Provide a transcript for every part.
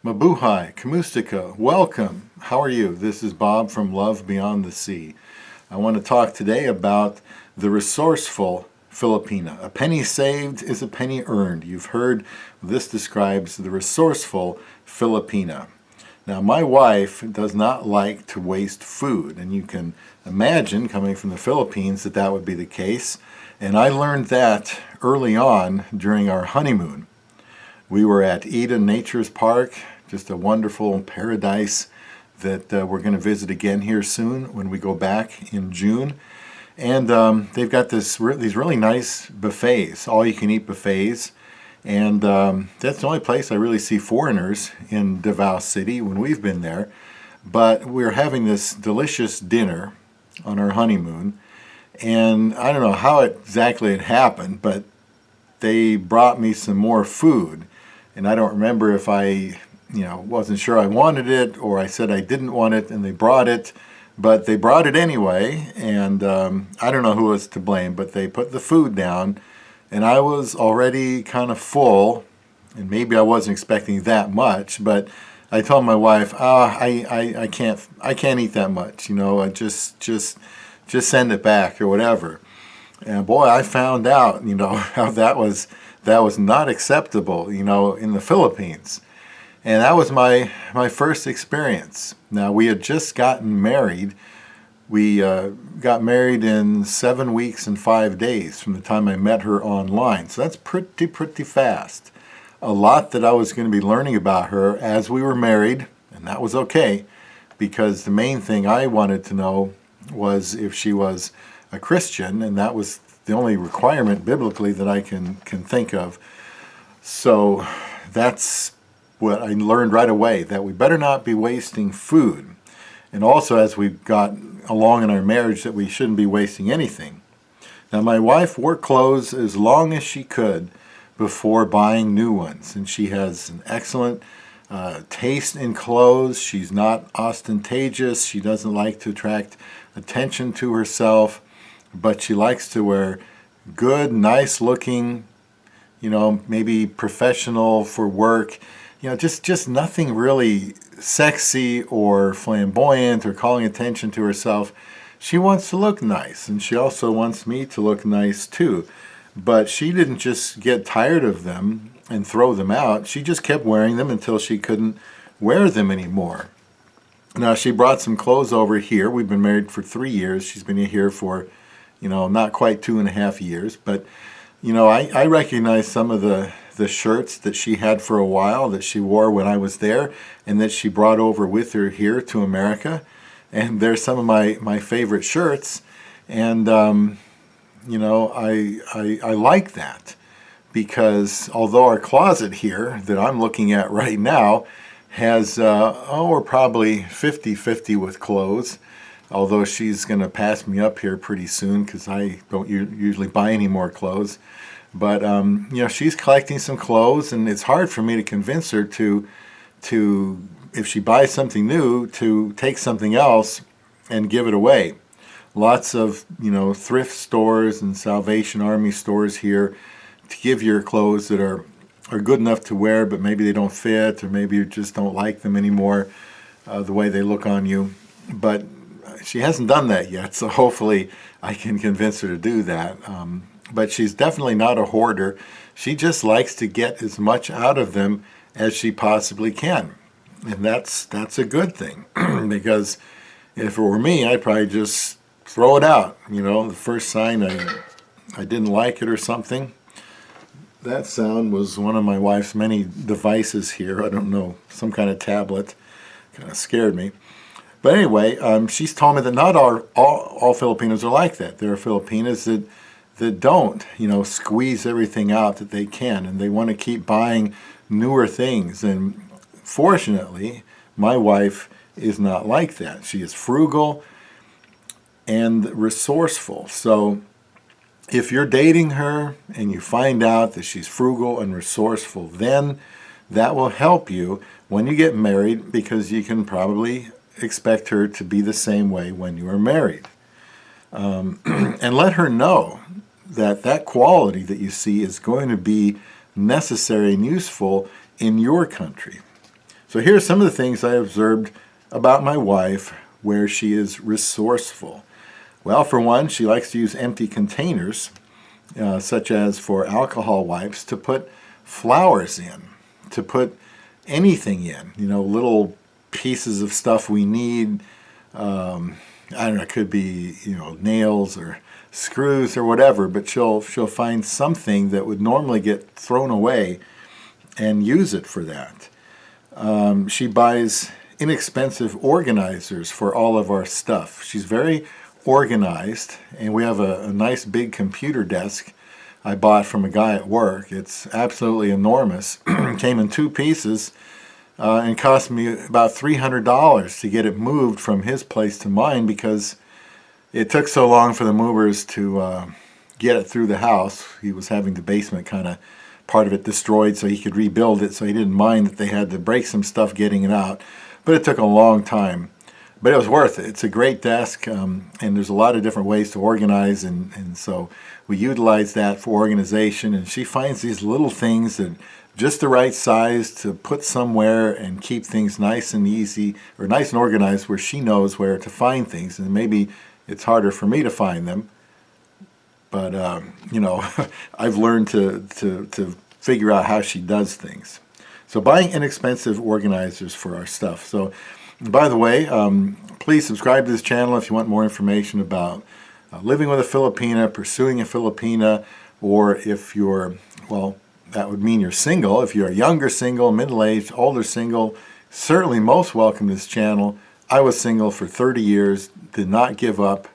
Mabuhay, Kamustika, welcome. How are you? This is Bob from Love Beyond the Sea. I want to talk today about the resourceful Filipina. A penny saved is a penny earned. You've heard this describes the resourceful Filipina. Now, my wife does not like to waste food, and you can imagine, coming from the Philippines, that that would be the case. And I learned that early on during our honeymoon. We were at Eden Nature's Park, just a wonderful paradise that we're going to visit again here soon when we go back in June. And they've got these really nice buffets, all-you-can-eat buffets. And that's the only place I really see foreigners in Davao City when we've been there. But we're having this delicious dinner on our honeymoon. And I don't know how exactly it happened, but they brought me some more food. And I don't remember if I, wasn't sure I wanted it or I said I didn't want it and they brought it. But they brought it anyway, and I don't know who was to blame, but they put the food down, and I was already kind of full, and maybe I wasn't expecting that much, but I told my wife, I can't eat that much, I just send it back or whatever. And boy, I found out, how that was not acceptable, in the Philippines. And that was my first experience. Now, we had just gotten married. We got married in 7 weeks and 5 days from the time I met her online. So that's pretty fast. A lot that I was going to be learning about her as we were married, and that was okay, because the main thing I wanted to know was if she was a Christian, and that was the only requirement biblically that I can think of. So that's what I learned right away, that we better not be wasting food. And also, as we got along in our marriage, that we shouldn't be wasting anything. Now, my wife wore clothes as long as she could before buying new ones. And she has an excellent taste in clothes. She's not ostentatious. She doesn't like to attract attention to herself. But she likes to wear good, nice-looking, maybe professional for work, just nothing really sexy or flamboyant or calling attention to herself. She wants to look nice, and she also wants me to look nice too. But she didn't just get tired of them and throw them out. She just kept wearing them until she couldn't wear them anymore. Now, she brought some clothes over here. We've been married for 3 years. She's been here for, not quite 2.5 years. But, I recognize some of the shirts that she had for a while that she wore when I was there and that she brought over with her here to America. And they're some of my favorite shirts. And, I like that because although our closet here that I'm looking at right now has, we're probably 50-50 with clothes, although she's going to pass me up here pretty soon because I don't usually buy any more clothes. But, she's collecting some clothes, and it's hard for me to convince her to if she buys something new, to take something else and give it away. Lots of, thrift stores and Salvation Army stores here to give your clothes that are good enough to wear, but maybe they don't fit, or maybe you just don't like them anymore, the way they look on you. But she hasn't done that yet, so hopefully I can convince her to do that. But she's definitely not a hoarder. She just likes to get as much out of them as she possibly can. And that's a good thing, because if it were me, I'd probably just throw it out. The first sign I didn't like it or something. That sound was one of my wife's many devices here. I don't know, some kind of tablet. Kind of scared me. But anyway, she's told me that not all Filipinos are like that. There are Filipinas that don't, squeeze everything out that they can, and they want to keep buying newer things. And fortunately, my wife is not like that. She is frugal and resourceful. So if you're dating her and you find out that she's frugal and resourceful, then that will help you when you get married, because you can probably expect her to be the same way when you are married. And let her know that quality that you see is going to be necessary and useful in your country. So here are some of the things I observed about my wife where she is resourceful. Well, for one, she likes to use empty containers, such as for alcohol wipes, to put flowers in, to put anything in, little pieces of stuff we need. I don't know, it could be, nails or screws or whatever, but she'll find something that would normally get thrown away and use it for that. She buys inexpensive organizers for all of our stuff. She's very organized, and we have a nice big computer desk I bought from a guy at work. It's absolutely enormous. Came in 2 pieces and cost me about $300 to get it moved from his place to mine because it took so long for the movers to get it through the house. He was having the basement kind of part of it destroyed so he could rebuild it, so he didn't mind that they had to break some stuff getting it out. But it took a long time. But it was worth it. It's a great desk, and there's a lot of different ways to organize, and so we utilize that for organization. And she finds these little things that just the right size to put somewhere and keep things nice and easy, or nice and organized where she knows where to find things. And maybe it's harder for me to find them, but I've learned to figure out how she does things. So buying inexpensive organizers for our stuff. So, by the way, please subscribe to this channel if you want more information about living with a Filipina, pursuing a Filipina, or if you're, well, that would mean you're single. If you're a younger single, middle-aged, older single, certainly most welcome to this channel. I was single for 30 years, did not give up,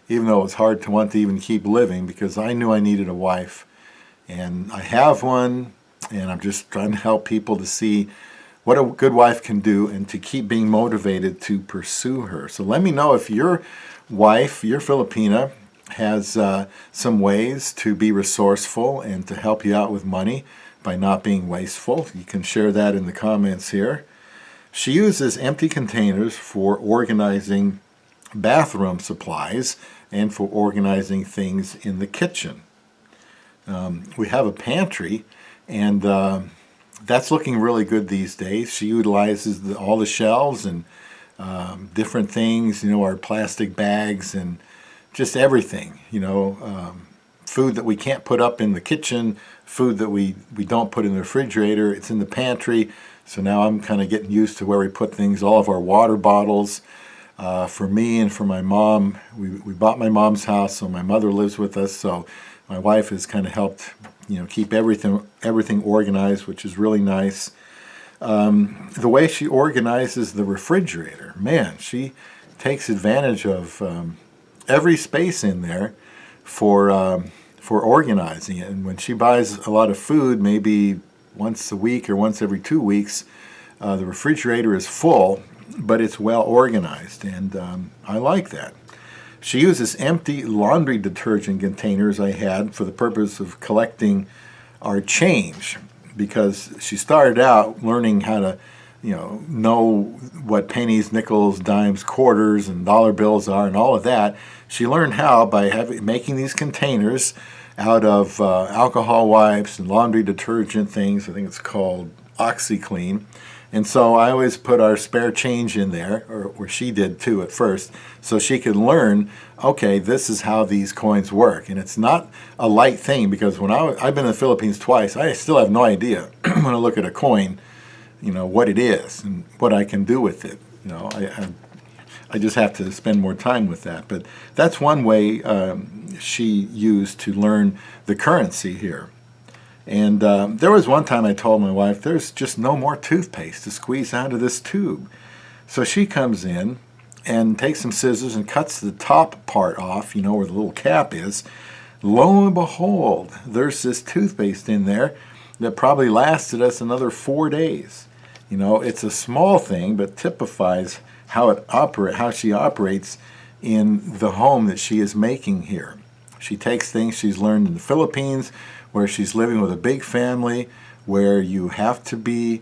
even though it was hard to want to even keep living because I knew I needed a wife. And I have one, and I'm just trying to help people to see what a good wife can do and to keep being motivated to pursue her. So let me know if your wife, your Filipina, has some ways to be resourceful and to help you out with money by not being wasteful. You can share that in the comments here. She uses empty containers for organizing bathroom supplies and for organizing things in the kitchen. We have a pantry, and that's looking really good these days. She utilizes all the shelves and different things, our plastic bags and just everything, food that we can't put up in the kitchen, food that we don't put in the refrigerator, it's in the pantry. So now I'm kind of getting used to where we put things, all of our water bottles. For me and for my mom, we bought my mom's house, so my mother lives with us, so my wife has kind of helped keep everything organized, which is really nice. The way she organizes the refrigerator, man, she takes advantage of every space in there for organizing it. And when she buys a lot of food, maybe once a week or once every 2 weeks, the refrigerator is full, but it's well organized, and I like that. She uses empty laundry detergent containers I had for the purpose of collecting our change, because she started out learning how to know what pennies, nickels, dimes, quarters, and dollar bills are and all of that. She learned how by making these containers out of alcohol wipes and laundry detergent things. I think it's called OxyClean. And so I always put our spare change in there, or she did too at first, so she could learn, okay, this is how these coins work. And it's not a light thing, because when I've been in the Philippines twice, I still have no idea when I look at a coin, what it is and what I can do with it. I just have to spend more time with that. But that's one way she used to learn the currency here. And there was one time I told my wife, there's just no more toothpaste to squeeze out of this tube. So she comes in and takes some scissors and cuts the top part off, where the little cap is. Lo and behold, there's this toothpaste in there that probably lasted us another 4 days. It's a small thing, but typifies how she operates in the home that she is making here. She takes things she's learned in the Philippines, where she's living with a big family, where you have to be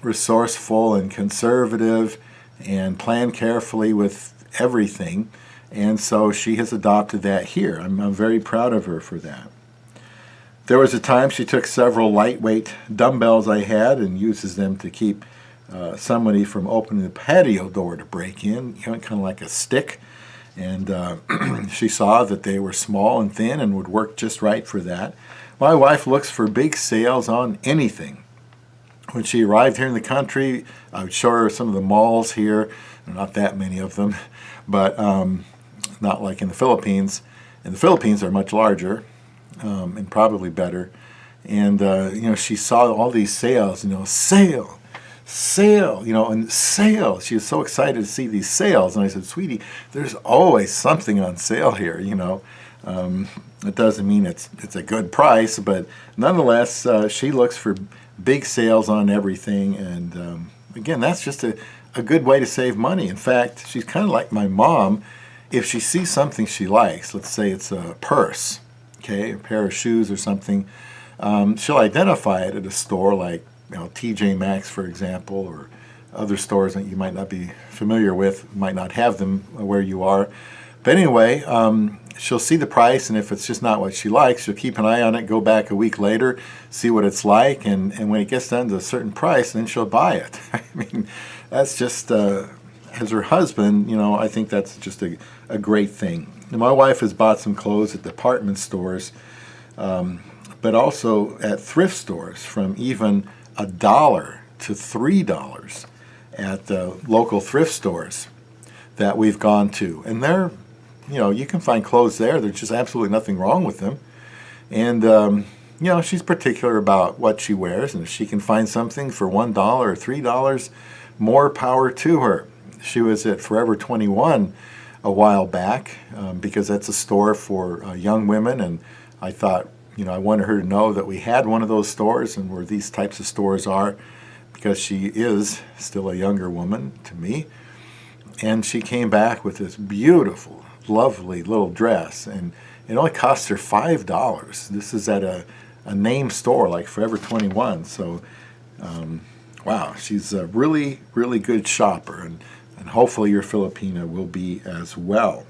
resourceful and conservative and plan carefully with everything. And so she has adopted that here. I'm very proud of her for that. There was a time she took several lightweight dumbbells I had and uses them to keep somebody from opening the patio door to break in, kind of like a stick. And she saw that they were small and thin and would work just right for that. My wife looks for big sales on anything. When she arrived here in the country, I would show her some of the malls here. Not that many of them, but not like in the Philippines. And the Philippines are much larger and probably better. And she saw all these sales, sale, and sale. She was so excited to see these sales. And I said, sweetie, there's always something on sale here, It doesn't mean it's a good price, but nonetheless, she looks for big sales on everything. And again, that's just a good way to save money. In fact, she's kind of like my mom. If she sees something she likes, let's say it's a purse, a pair of shoes or something, she'll identify it at a store like TJ Maxx, for example, or other stores that you might not be familiar with, might not have them where you are. But anyway, she'll see the price, and if it's just not what she likes, she'll keep an eye on it, go back a week later, see what it's like, and when it gets down to a certain price, then she'll buy it. I mean, that's just, as her husband, I think that's just a great thing. And my wife has bought some clothes at department stores, but also at thrift stores, from even $1 to $3 at local thrift stores that we've gone to. And they're, you can find clothes there. There's just absolutely nothing wrong with them. And, she's particular about what she wears. And if she can find something for $1 or $3, more power to her. She was at Forever 21 a while back because that's a store for young women. And I thought, I wanted her to know that we had one of those stores and where these types of stores are, because she is still a younger woman to me. And she came back with this beautiful, lovely little dress, and it only cost her $5. This is at a name store like Forever 21. So, wow, she's a really, really good shopper, and hopefully your Filipina will be as well.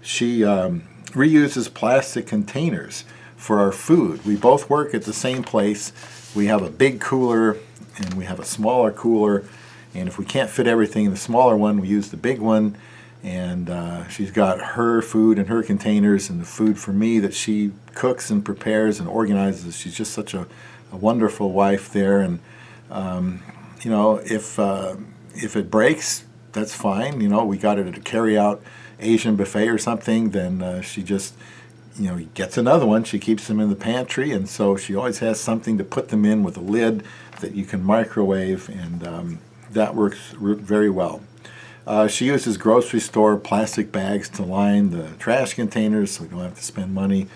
She reuses plastic containers for our food. We both work at the same place. We have a big cooler and we have a smaller cooler, and if we can't fit everything in the smaller one, we use the big one. And she's got her food in her containers and the food for me that she cooks and prepares and organizes. She's just such a wonderful wife there. And if it breaks, that's fine. We got it at a carry-out Asian buffet or something, then she just gets another one. She keeps them in the pantry, and so she always has something to put them in with a lid that you can microwave, and that works very well. She uses grocery store plastic bags to line the trash containers, so we don't have to spend money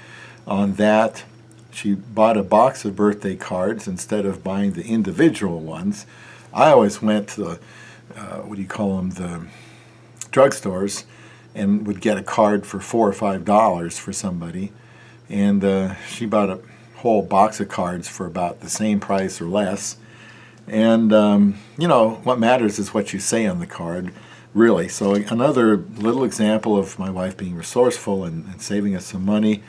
on that. She bought a box of birthday cards instead of buying the individual ones. I always went to the drugstores, and would get a card for $4 or $5 for somebody, and she bought a whole box of cards for about the same price or less. And what matters is what you say on the card, really. So another little example of my wife being resourceful and saving us some money.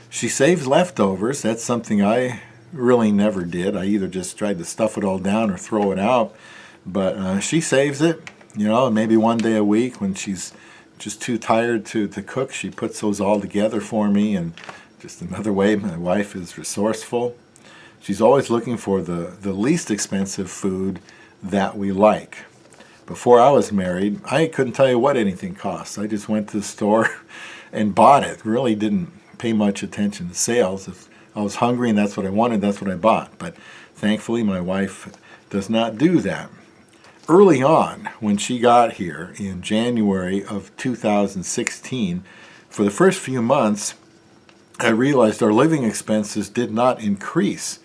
She saves leftovers. That's something I really never did. I either just tried to stuff it all down or throw it out, but she saves it. Maybe one day a week when she's just too tired to cook, she puts those all together for me. And just another way my wife is resourceful. She's always looking for the least expensive food that we like. Before I was married, I couldn't tell you what anything cost. I just went to the store and bought it. Really didn't pay much attention to sales. If I was hungry and that's what I wanted, that's what I bought. But thankfully my wife does not do that. Early on, when she got here in January of 2016, for the first few months, I realized our living expenses did not increase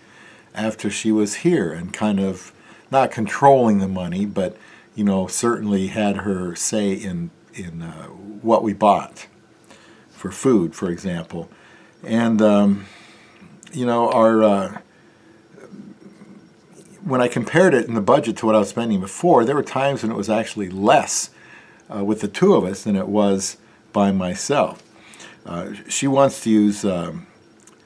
after she was here, and kind of not controlling the money, but certainly had her say in what we bought for food, for example. And our when I compared it in the budget to what I was spending before, there were times when it was actually less with the two of us than it was by myself. She wants to use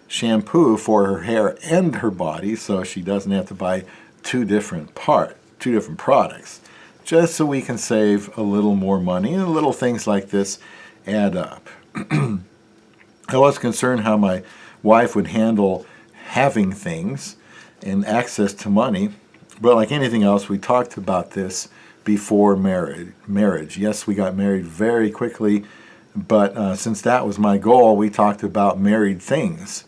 shampoo for her hair and her body, so she doesn't have to buy two different two different products, just so we can save a little more money, and little things like this add up. I was concerned how my wife would handle having things and access to money, but like anything else, we talked about this before marriage. Yes, we got married very quickly, but since that was my goal, we talked about married things,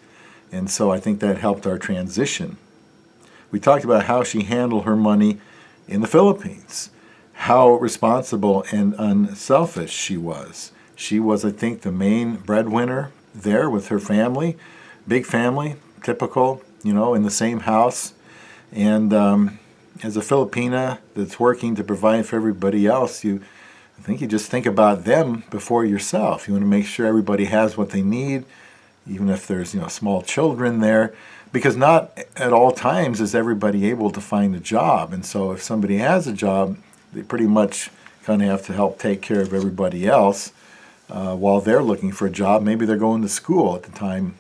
and so I think that helped our transition. We talked about how she handled her money in the Philippines, how responsible and unselfish she was. She was, I think, the main breadwinner there with her family, big family, typical, in the same house. And as a Filipina that's working to provide for everybody else, I think you just think about them before yourself. You want to make sure everybody has what they need, even if there's small children there, because not at all times is everybody able to find a job. And so if somebody has a job, they pretty much kind of have to help take care of everybody else while they're looking for a job. Maybe they're going to school at the time,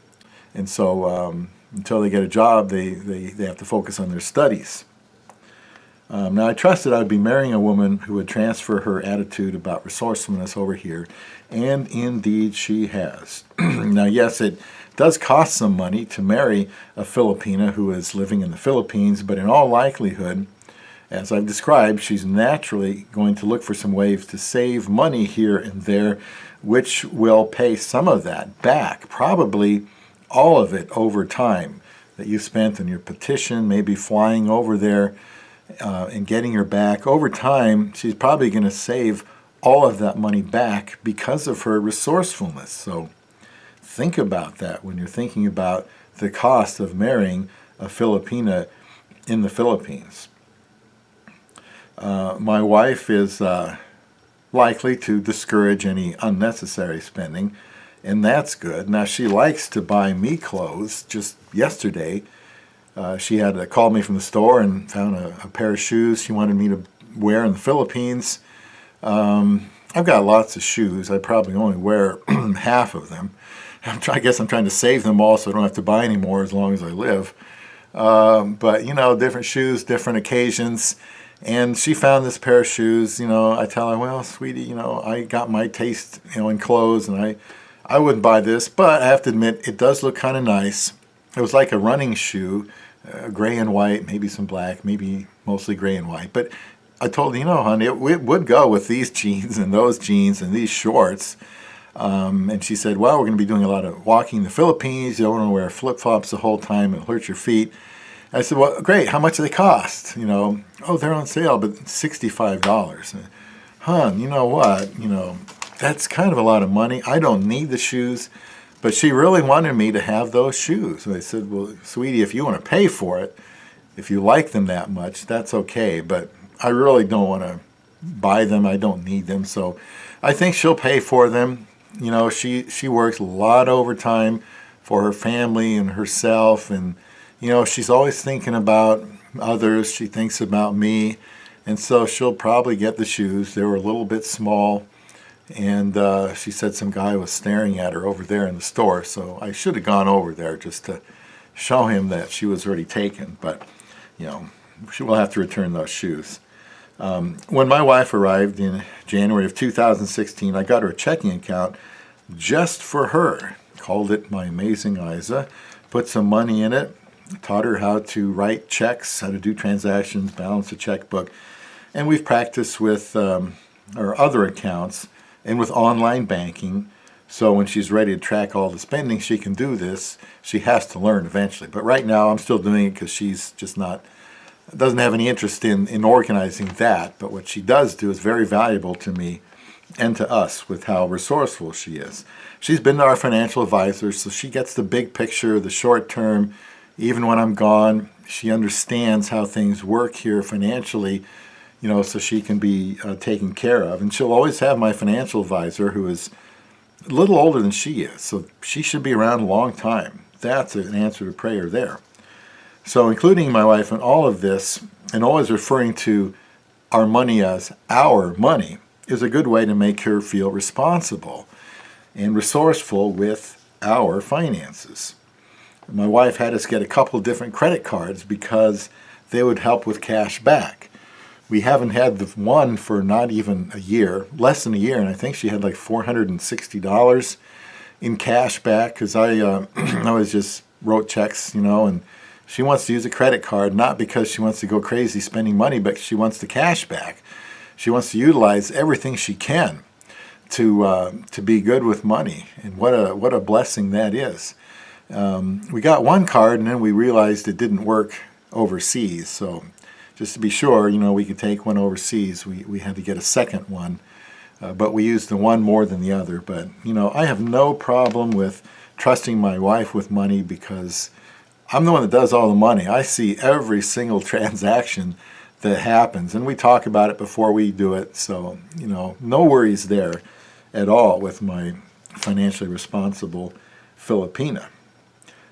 and so until they get a job, they have to focus on their studies. Now, I trusted I would be marrying a woman who would transfer her attitude about resourcefulness over here, and indeed she has. Now, yes, it does cost some money to marry a Filipina who is living in the Philippines, but in all likelihood, as I've described, she's naturally going to look for some ways to save money here and there, which will pay some of that back, probably all of it over time that you spent on your petition, maybe flying over there and getting her back. Over time, she's probably going to save all of that money back because of her resourcefulness. So think about that when you're thinking about the cost of marrying a Filipina in the Philippines. My wife is likely to discourage any unnecessary spending, and that's good. Now, she likes to buy me clothes. Just yesterday, she had called me from the store and found a pair of shoes she wanted me to wear in the Philippines. I've got lots of shoes. I probably only wear half of them. I guess I'm trying to save them all so I don't have to buy any more as long as I live. But, different shoes, different occasions. And she found this pair of shoes. I tell her, well, sweetie, I got my taste, in clothes, and I wouldn't buy this, but I have to admit, it does look kind of nice. It was like a running shoe, gray and white, maybe some black, maybe mostly gray and white. But I told her, honey, it would go with these jeans and those jeans and these shorts. And she said, well, we're going to be doing a lot of walking in the Philippines. You don't want to wear flip-flops the whole time. It'll hurt your feet. I said, well, great. How much do they cost? Oh, they're on sale, but $65. Hon, you know what? That's kind of a lot of money. I don't need the shoes, but she really wanted me to have those shoes. And I said, well, sweetie, if you want to pay for it, if you like them that much, that's okay. But I really don't want to buy them. I don't need them. So I think she'll pay for them. She works a lot of overtime for her family and herself, and she's always thinking about others. She thinks about me, and so she'll probably get the shoes. They were a little bit small, and she said some guy was staring at her over there in the store, so I should have gone over there just to show him that she was already taken, but she will have to return those shoes. When my wife arrived in January of 2016, I got her a checking account just for her. Called it My Amazing Isa. Put some money in it. Taught her how to write checks, how to do transactions, balance a checkbook. And we've practiced with our other accounts and with online banking. So when she's ready to track all the spending, she can do this. She has to learn eventually. But right now, I'm still doing it because she's just doesn't have any interest in organizing that. But what she does do is very valuable to me and to us with how resourceful she is. She's been to our financial advisor, so she gets the big picture, the short term. Even when I'm gone, she understands how things work here financially, so she can be taken care of. And she'll always have my financial advisor, who is a little older than she is, so she should be around a long time. That's an answer to prayer there. So including my wife in all of this, and always referring to our money as our money, is a good way to make her feel responsible and resourceful with our finances. My wife had us get a couple of different credit cards because they would help with cash back. We haven't had the one for not even a year, less than a year, and I think she had like $460 in cash back because I was just wrote checks, and she wants to use a credit card, not because she wants to go crazy spending money, but she wants the cash back. She wants to utilize everything she can to be good with money, and what a blessing that is. We got one card, and then we realized it didn't work overseas, so just to be sure, we could take one overseas. We had to get a second one, but we used the one more than the other. But, I have no problem with trusting my wife with money because I'm the one that does all the money. I see every single transaction that happens, and we talk about it before we do it. So, no worries there at all with my financially responsible Filipina.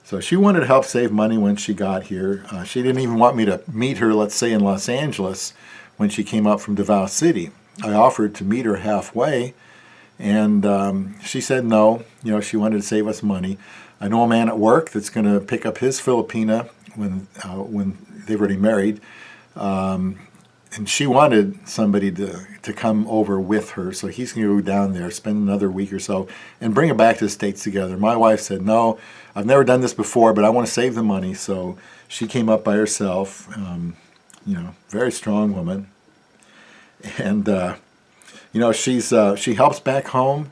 So she wanted to help save money when she got here. She didn't even want me to meet her, let's say, in Los Angeles when she came up from Davao City. I offered to meet her halfway, and she said no. She wanted to save us money. I know a man at work that's going to pick up his Filipina when they've already married, and she wanted somebody to come over with her, so he's going to go down there, spend another week or so, and bring it back to the States together. My wife said, no, I've never done this before, but I want to save the money, so she came up by herself, very strong woman, and, she helps back home.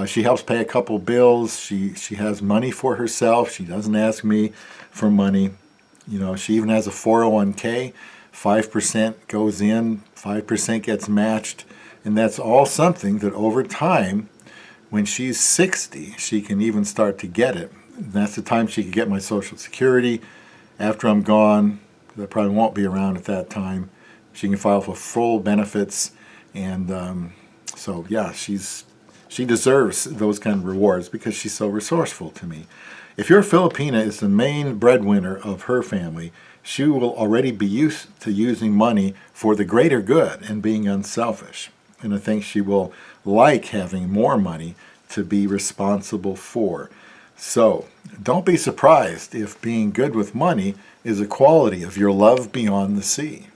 She helps pay a couple bills. She has money for herself. She doesn't ask me for money. She even has a 401k. 5% goes in, 5% gets matched, and that's all something that over time, when she's 60, she can even start to get it. And that's the time she can get my Social Security. After I'm gone, I probably won't be around at that time, she can file for full benefits, and so yeah, she deserves those kind of rewards because she's so resourceful to me. If your Filipina is the main breadwinner of her family, she will already be used to using money for the greater good and being unselfish. And I think she will like having more money to be responsible for. So don't be surprised if being good with money is a quality of your love beyond the sea.